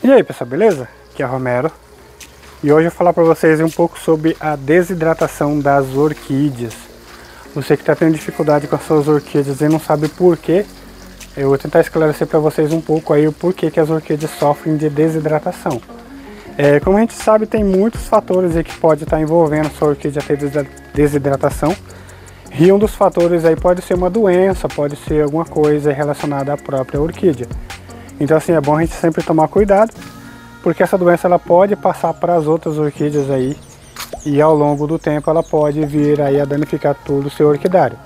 E aí pessoal, beleza? Aqui é Romero e hoje eu vou falar para vocês um pouco sobre a desidratação das orquídeas. Você que está tendo dificuldade com as suas orquídeas e não sabe por quê, eu vou tentar esclarecer para vocês um pouco aí o porquê que as orquídeas sofrem de desidratação. Como a gente sabe, tem muitos fatores aí que pode estar envolvendo a sua orquídea a ter desidratação. E um dos fatores aí pode ser uma doença, pode ser alguma coisa relacionada à própria orquídea. Então assim, é bom a gente sempre tomar cuidado, porque essa doença ela pode passar para as outras orquídeas aí e ao longo do tempo ela pode vir aí a danificar todo o seu orquidário.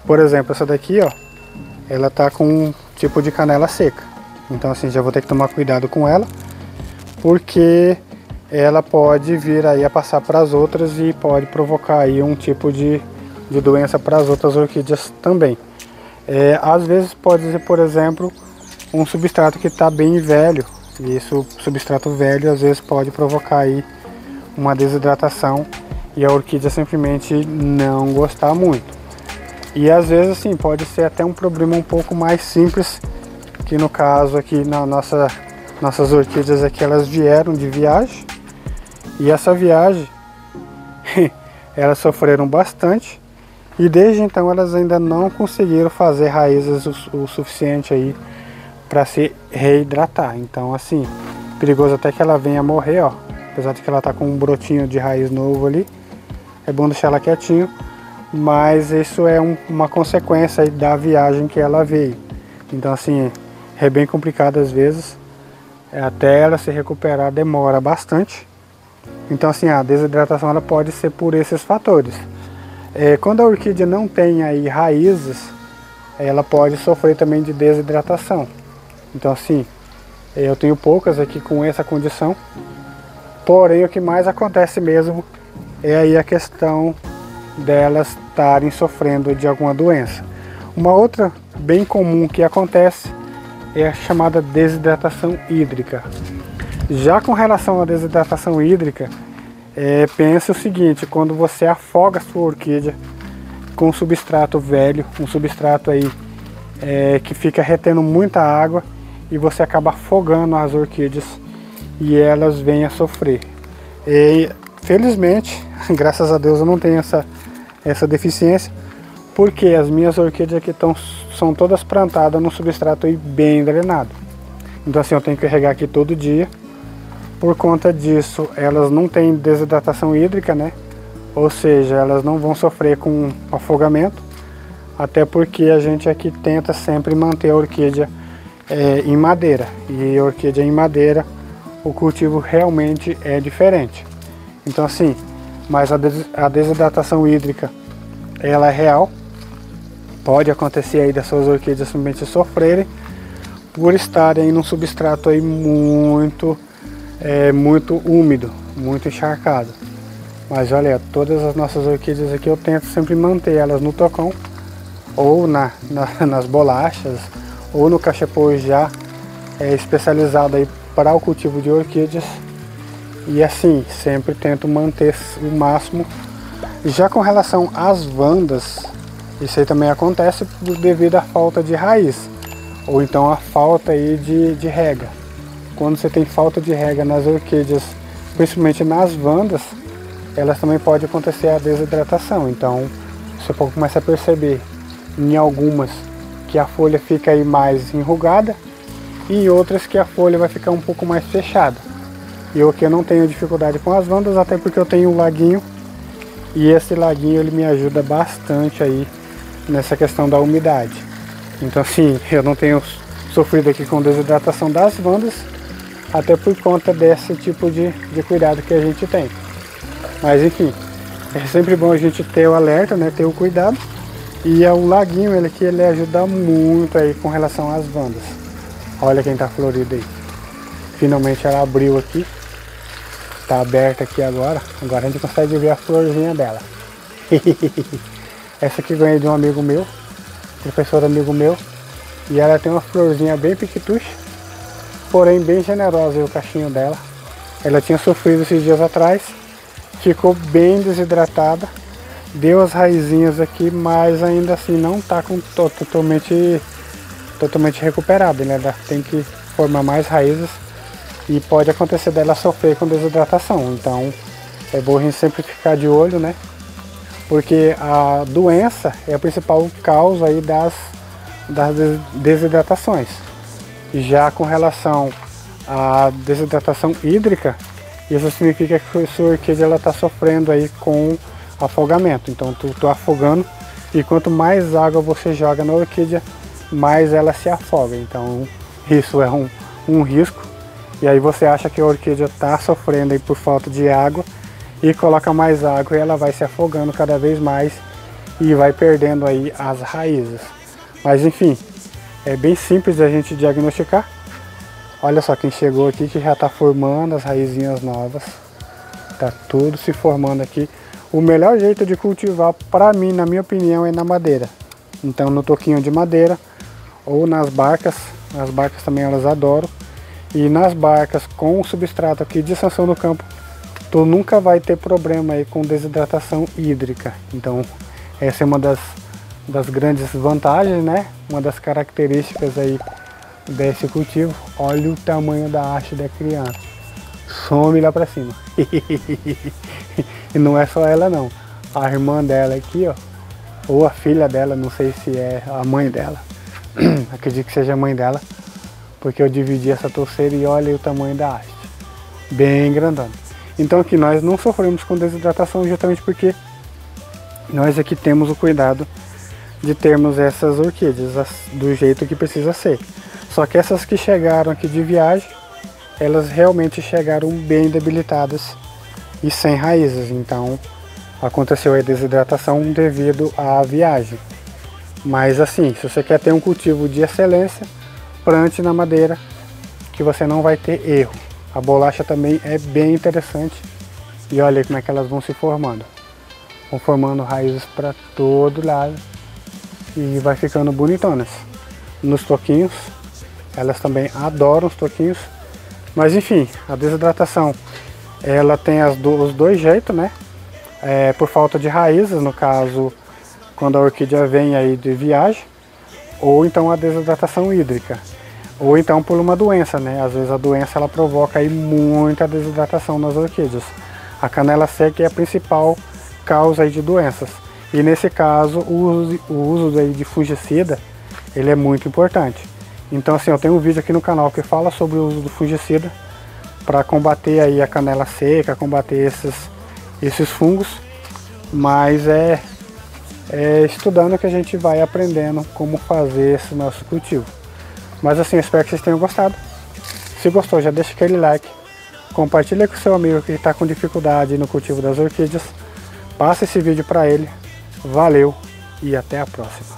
Por exemplo, essa daqui, ó, ela tá com um tipo de canela seca. Então assim, já vou ter que tomar cuidado com ela, porque ela pode vir aí a passar para as outras e pode provocar aí um tipo de doença para as outras orquídeas também. Às vezes pode ser, por exemplo, um substrato que está bem velho, e esse substrato velho às vezes pode provocar aí uma desidratação e a orquídea simplesmente não gostar muito. E às vezes assim, pode ser até um problema um pouco mais simples, que no caso aqui na nossas orquídeas aqui, elas vieram de viagem, e essa viagem elas sofreram bastante, e desde então elas ainda não conseguiram fazer raízes o suficiente aí para se reidratar. Então assim, perigoso até que ela venha a morrer, ó. Apesar de que ela tá com um brotinho de raiz novo ali, é bom deixar ela quietinho, mas isso é uma consequência aí da viagem que ela veio. Então assim, é bem complicado às vezes, até ela se recuperar demora bastante. Então assim, a desidratação ela pode ser por esses fatores. Quando a orquídea não tem aí raízes, ela pode sofrer também de desidratação. Então assim, eu tenho poucas aqui com essa condição, porém o que mais acontece mesmo é aí a questão delas estarem sofrendo de alguma doença. Uma outra bem comum que acontece é a chamada desidratação hídrica. Já com relação à desidratação hídrica, pense o seguinte: quando você afoga a sua orquídea com um substrato velho, um substrato aí que fica retendo muita água, e você acaba afogando as orquídeas e elas vêm a sofrer. E felizmente, graças a Deus, eu não tenho essa deficiência, porque as minhas orquídeas aqui são todas plantadas no substrato aí bem drenado. Então assim, eu tenho que regar aqui todo dia. Por conta disso, elas não têm desidratação hídrica, né? Ou seja, elas não vão sofrer com afogamento, até porque a gente aqui tenta sempre manter a orquídea em madeira, e a orquídea em madeira o cultivo realmente é diferente. Então assim, mas a desidratação hídrica ela é real, pode acontecer aí das suas orquídeas simplesmente sofrerem por estarem num substrato aí muito úmido, muito encharcado. Mas olha, todas as nossas orquídeas aqui eu tento sempre manter elas no tocão, ou nas bolachas, ou no cachepô já especializado aí para o cultivo de orquídeas. E assim, sempre tento manter o máximo. Já com relação às vandas, isso aí também acontece devido à falta de raiz, ou então a falta aí de rega. Quando você tem falta de rega nas orquídeas, principalmente nas vandas, elas também pode acontecer a desidratação. Então você pode começar a perceber em algumas que a folha fica aí mais enrugada, e em outras que a folha vai ficar um pouco mais fechada. E eu aqui não tenho dificuldade com as vandas, até porque eu tenho um laguinho, e esse laguinho ele me ajuda bastante aí nessa questão da umidade. Então assim, eu não tenho sofrido aqui com desidratação das vandas, até por conta desse tipo de cuidado que a gente tem. Mas enfim, é sempre bom a gente ter o alerta, né, ter o cuidado. E o laguinho ele ajuda muito aí com relação às vandas. Olha quem tá florido aí. Finalmente ela abriu aqui. Tá aberta aqui agora. Agora a gente consegue ver a florzinha dela. Essa aqui ganhei de um amigo meu, professor amigo meu. E ela tem uma florzinha bem piquituxa, porém bem generosa aí o cachinho dela. Ela tinha sofrido esses dias atrás, ficou bem desidratada, deu as raizinhas aqui, mas ainda assim não está totalmente recuperada, né? Tem que formar mais raízes e pode acontecer dela sofrer com desidratação. Então é bom a gente sempre ficar de olho, né? Porque a doença é a principal causa aí das desidratações. Já com relação à desidratação hídrica, isso significa que a sua orquídea está sofrendo aí com afogamento. Então tu tá afogando, e quanto mais água você joga na orquídea, mais ela se afoga. Então isso é um risco. E aí você acha que a orquídea está sofrendo aí por falta de água, e coloca mais água e ela vai se afogando cada vez mais e vai perdendo aí as raízes. Mas enfim, é bem simples de a gente diagnosticar. Olha só quem chegou aqui, que já está formando as raizinhas novas. Tá tudo se formando aqui. O melhor jeito de cultivar, para mim, na minha opinião, é na madeira. Então no toquinho de madeira ou nas barcas. As barcas também elas adoram. E nas barcas com o substrato aqui de extensão do campo, tu nunca vai ter problema aí com desidratação hídrica. Então essa é uma das grandes vantagens, né? Uma das características aí desse cultivo. Olha o tamanho da haste da criança. Some lá pra cima. E não é só ela não. A irmã dela aqui, ó. Ou a filha dela, não sei se é a mãe dela. Acredito que seja a mãe dela. Porque eu dividi essa torceira e olha o tamanho da haste. Bem grandona. Então aqui nós não sofremos com desidratação justamente porque nós aqui temos o cuidado de termos essas orquídeas do jeito que precisa ser. Só que essas que chegaram aqui de viagem, elas realmente chegaram bem debilitadas e sem raízes. Então aconteceu a desidratação devido à viagem. Mas assim, se você quer ter um cultivo de excelência, plante na madeira que você não vai ter erro. A bolacha também é bem interessante. E olha aí como é que elas vão se formando. Vão formando raízes para todo lado. E vai ficando bonitonas. Nos toquinhos, elas também adoram os toquinhos. Mas enfim, a desidratação, ela tem os dois jeitos, né? Por falta de raízes, no caso, quando a orquídea vem aí de viagem. Ou então a desidratação hídrica. Ou então por uma doença, né? Às vezes a doença ela provoca aí muita desidratação nas orquídeas. A canela seca é a principal causa aí de doenças. E nesse caso o uso aí de fungicida, ele é muito importante. Então assim, eu tenho um vídeo aqui no canal que fala sobre o uso do fungicida para combater aí a canela seca, combater esses fungos. Mas é estudando que a gente vai aprendendo como fazer esse nosso cultivo. Mas assim, eu espero que vocês tenham gostado. Se gostou, já deixa aquele like. Compartilha com seu amigo que está com dificuldade no cultivo das orquídeas. Passa esse vídeo para ele. Valeu e até a próxima.